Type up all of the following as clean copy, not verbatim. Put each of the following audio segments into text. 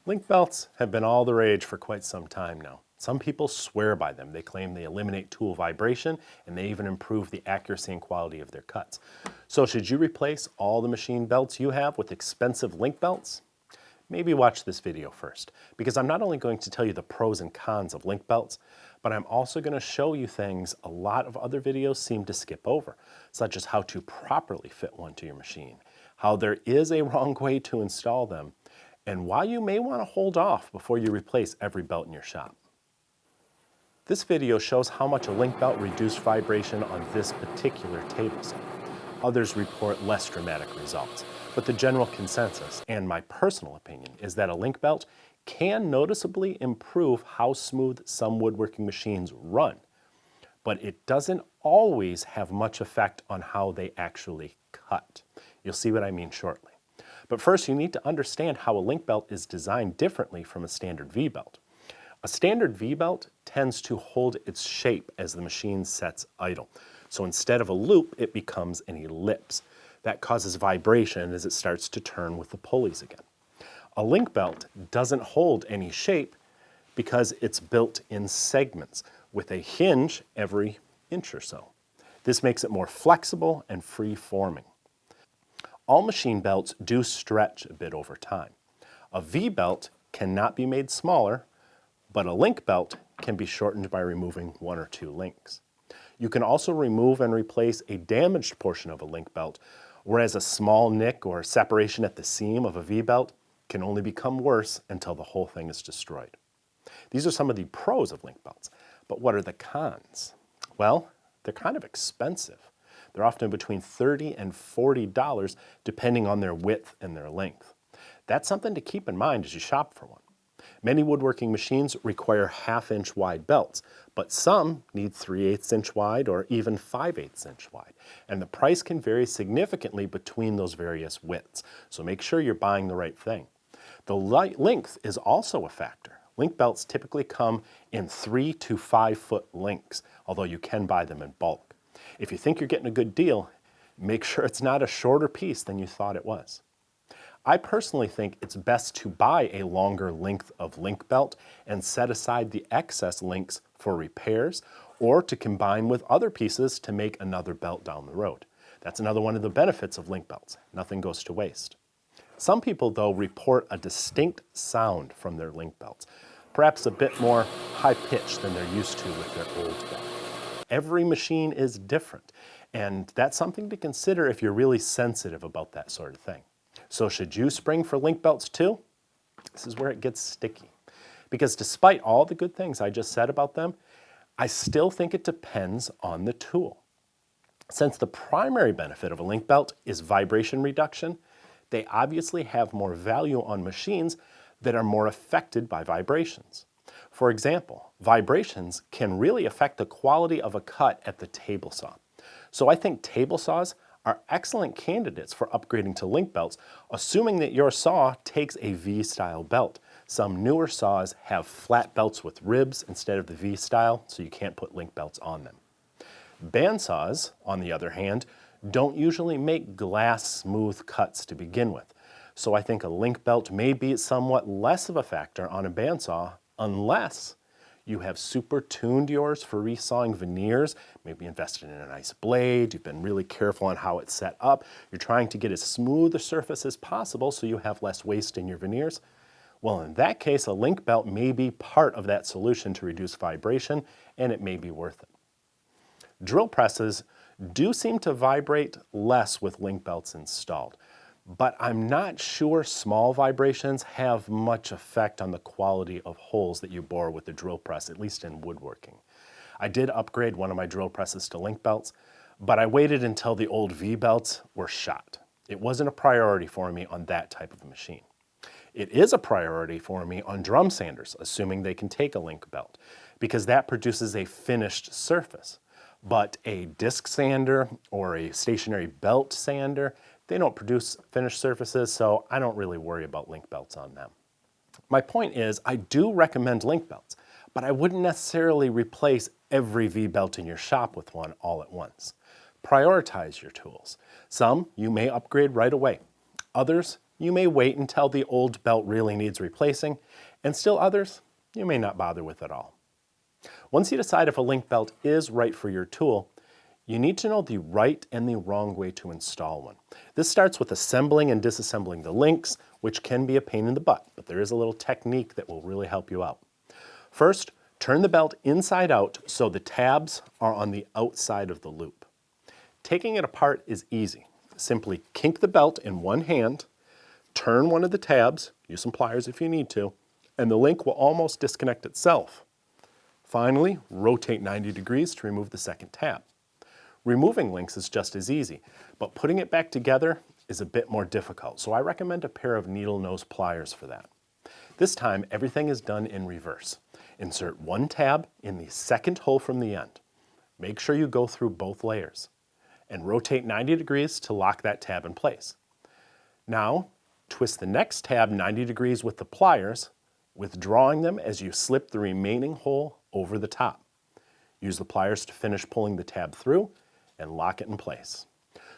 Link belts have been all the rage for quite some time now. Some people swear by them. They claim they eliminate tool vibration and they even improve the accuracy and quality of their cuts. So should you replace all the machine belts you have with expensive link belts? Maybe watch this video first, because I'm not only going to tell you the pros and cons of link belts, but I'm also going to show you things a lot of other videos seem to skip over, such as how to properly fit one to your machine, how there is a wrong way to install them, and why you may want to hold off before you replace every belt in your shop. This video shows how much a link belt reduced vibration on this particular table saw. Others report less dramatic results, but the general consensus, and my personal opinion, is that a link belt can noticeably improve how smooth some woodworking machines run, but it doesn't always have much effect on how they actually cut. You'll see what I mean shortly. But first, you need to understand how a link belt is designed differently from a standard V-belt. A standard V-belt tends to hold its shape as the machine sets idle. So instead of a loop, it becomes an ellipse. That causes vibration as it starts to turn with the pulleys again. A link belt doesn't hold any shape because it's built in segments with a hinge every inch or so. This makes it more flexible and free-forming. All machine belts do stretch a bit over time. A V-belt cannot be made smaller, but a link belt can be shortened by removing one or two links. You can also remove and replace a damaged portion of a link belt, whereas a small nick or separation at the seam of a V-belt can only become worse until the whole thing is destroyed. These are some of the pros of link belts, but what are the cons? Well, they're kind of expensive. They're often between $30 and $40 depending on their width and their length. That's something to keep in mind as you shop for one. Many woodworking machines require 1/2-inch wide belts, but some need 3/8 inch wide or even 5/8 inch wide. And the price can vary significantly between those various widths, so make sure you're buying the right thing. The length is also a factor. Link belts typically come in 3 to 5 foot lengths, although you can buy them in bulk. If you think you're getting a good deal, make sure it's not a shorter piece than you thought it was. I personally think it's best to buy a longer length of link belt and set aside the excess links for repairs or to combine with other pieces to make another belt down the road. That's another one of the benefits of link belts. Nothing goes to waste. Some people, though, report a distinct sound from their link belts, perhaps a bit more high-pitched than they're used to with their old belt. Every machine is different, and that's something to consider if you're really sensitive about that sort of thing. So should you spring for link belts too? This is where it gets sticky. Because despite all the good things I just said about them, I still think it depends on the tool. Since the primary benefit of a link belt is vibration reduction, they obviously have more value on machines that are more affected by vibrations. For example, vibrations can really affect the quality of a cut at the table saw. So I think table saws are excellent candidates for upgrading to link belts, assuming that your saw takes a V-style belt. Some newer saws have flat belts with ribs instead of the V-style, so you can't put link belts on them. Bandsaws, on the other hand, don't usually make glass smooth cuts to begin with, so I think a link belt may be somewhat less of a factor on a bandsaw unless you have super tuned yours for resawing veneers, maybe invested in a nice blade, you've been really careful on how it's set up, you're trying to get as smooth a surface as possible so you have less waste in your veneers. Well, in that case, a link belt may be part of that solution to reduce vibration, and it may be worth it. Drill presses do seem to vibrate less with link belts installed, but I'm not sure small vibrations have much effect on the quality of holes that you bore with the drill press, at least in woodworking. I did upgrade one of my drill presses to link belts, but I waited until the old V-belts were shot. It wasn't a priority for me on that type of machine. It is a priority for me on drum sanders, assuming they can take a link belt, because that produces a finished surface. But a disc sander or a stationary belt sander, they don't produce finished surfaces, so I don't really worry about link belts on them. My point is, I do recommend link belts, but I wouldn't necessarily replace every V-belt in your shop with one all at once. Prioritize your tools. Some you may upgrade right away. Others you may wait until the old belt really needs replacing, and still others you may not bother with at all. Once you decide if a link belt is right for your tool, you need to know the right and the wrong way to install one. This starts with assembling and disassembling the links, which can be a pain in the butt, but there is a little technique that will really help you out. First, turn the belt inside out so the tabs are on the outside of the loop. Taking it apart is easy. Simply kink the belt in one hand, turn one of the tabs, use some pliers if you need to, and the link will almost disconnect itself. Finally, rotate 90 degrees to remove the second tab. Removing links is just as easy, but putting it back together is a bit more difficult, so I recommend a pair of needle nose pliers for that. This time, everything is done in reverse. Insert one tab in the second hole from the end. Make sure you go through both layers, and rotate 90 degrees to lock that tab in place. Now, twist the next tab 90 degrees with the pliers, withdrawing them as you slip the remaining hole over the top. Use the pliers to finish pulling the tab through and lock it in place.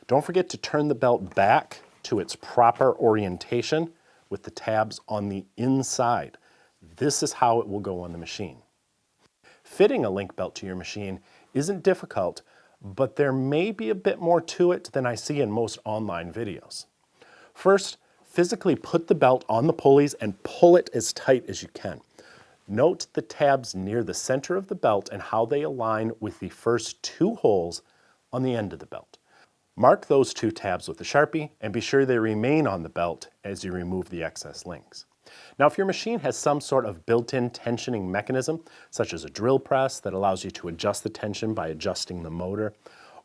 Don't forget to turn the belt back to its proper orientation with the tabs on the inside. This is how it will go on the machine. Fitting a link belt to your machine isn't difficult, but there may be a bit more to it than I see in most online videos. First, physically put the belt on the pulleys and pull it as tight as you can. Note the tabs near the center of the belt and how they align with the first two holes on the end of the belt. Mark those two tabs with a Sharpie and be sure they remain on the belt as you remove the excess links. Now, if your machine has some sort of built-in tensioning mechanism, such as a drill press that allows you to adjust the tension by adjusting the motor,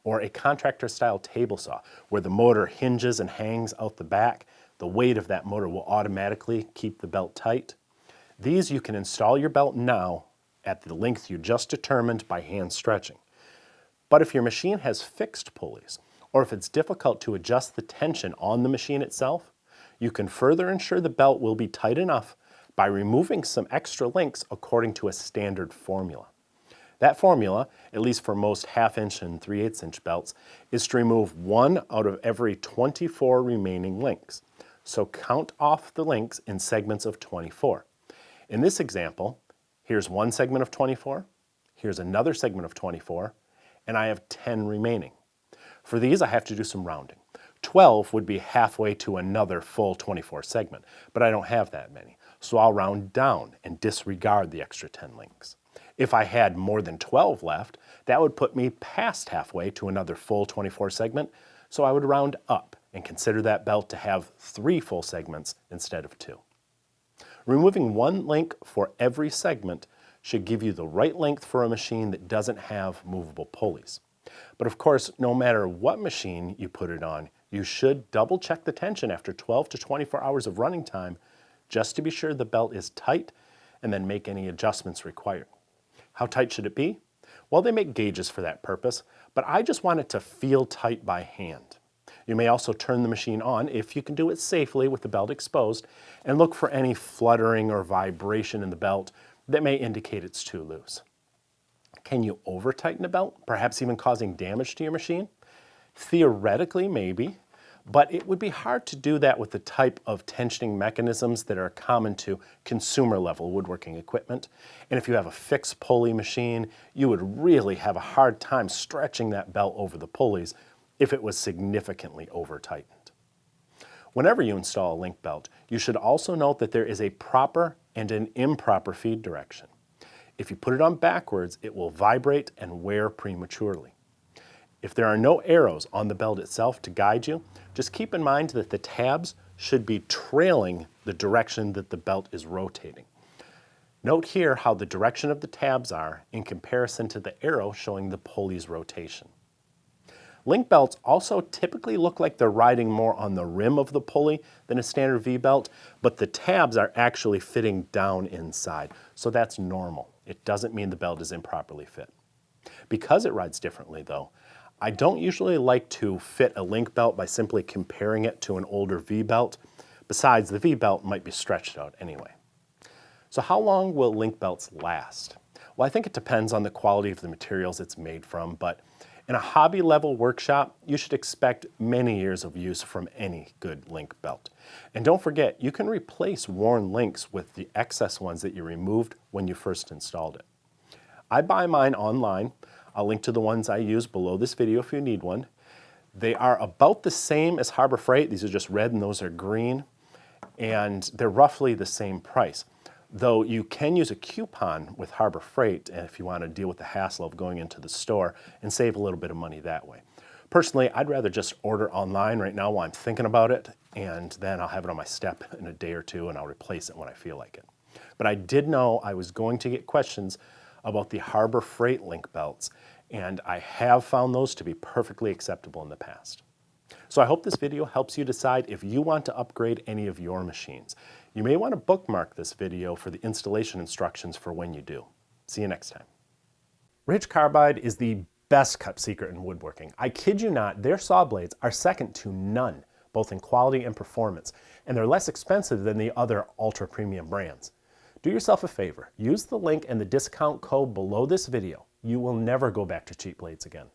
or a contractor-style table saw where the motor hinges and hangs out the back, the weight of that motor will automatically keep the belt tight. These you can install your belt now at the length you just determined by hand stretching. But if your machine has fixed pulleys, or if it's difficult to adjust the tension on the machine itself, you can further ensure the belt will be tight enough by removing some extra links according to a standard formula. That formula, at least for most 1/2 inch and 3/8 inch belts, is to remove 1 out of every 24 remaining links. So count off the links in segments of 24. In this example, here's one segment of 24, here's another segment of 24, and I have 10 remaining. For these, I have to do some rounding. 12 would be halfway to another full 24 segment, but I don't have that many, so I'll round down and disregard the extra 10 links. If I had more than 12 left, that would put me past halfway to another full 24 segment, so I would round up and consider that belt to have 3 full segments instead of 2. Removing 1 link for every segment should give you the right length for a machine that doesn't have movable pulleys. But of course, no matter what machine you put it on, you should double check the tension after 12 to 24 hours of running time just to be sure the belt is tight and then make any adjustments required. How tight should it be? Well, they make gauges for that purpose, but I just want it to feel tight by hand. You may also turn the machine on, if you can do it safely with the belt exposed, and look for any fluttering or vibration in the belt that may indicate it's too loose. Can you over-tighten a belt, perhaps even causing damage to your machine? Theoretically, maybe, but it would be hard to do that with the type of tensioning mechanisms that are common to consumer-level woodworking equipment. And if you have a fixed pulley machine, you would really have a hard time stretching that belt over the pulleys if it was significantly over-tightened. Whenever you install a link belt, you should also note that there is a proper and an improper feed direction. If you put it on backwards, it will vibrate and wear prematurely. If there are no arrows on the belt itself to guide you, just keep in mind that the tabs should be trailing the direction that the belt is rotating. Note here how the direction of the tabs are in comparison to the arrow showing the pulley's rotation. Link belts also typically look like they're riding more on the rim of the pulley than a standard V-belt, but the tabs are actually fitting down inside, so that's normal. It doesn't mean the belt is improperly fit. Because it rides differently though, I don't usually like to fit a link belt by simply comparing it to an older V-belt. Besides, the V-belt might be stretched out anyway. So how long will link belts last? Well, I think it depends on the quality of the materials it's made from, but In a hobby level workshop, you should expect many years of use from any good link belt. And don't forget, you can replace worn links with the excess ones that you removed when you first installed it. I buy mine online. I'll link to the ones I use below this video if you need one. They are about the same as Harbor Freight. These are just red and those are green. And they're roughly the same price. Though you can use a coupon with Harbor Freight if you want to deal with the hassle of going into the store and save a little bit of money that way. Personally, I'd rather just order online right now while I'm thinking about it, and then I'll have it on my step in a day or two and I'll replace it when I feel like it. But I did know I was going to get questions about the Harbor Freight link belts, and I have found those to be perfectly acceptable in the past. So I hope this video helps you decide if you want to upgrade any of your machines. You may want to bookmark this video for the installation instructions for when you do. See you next time. Ridge Carbide is the best kept secret in woodworking. I kid you not, their saw blades are second to none, both in quality and performance, and they're less expensive than the other ultra premium brands. Do yourself a favor, use the link and the discount code below this video. You will never go back to cheap blades again.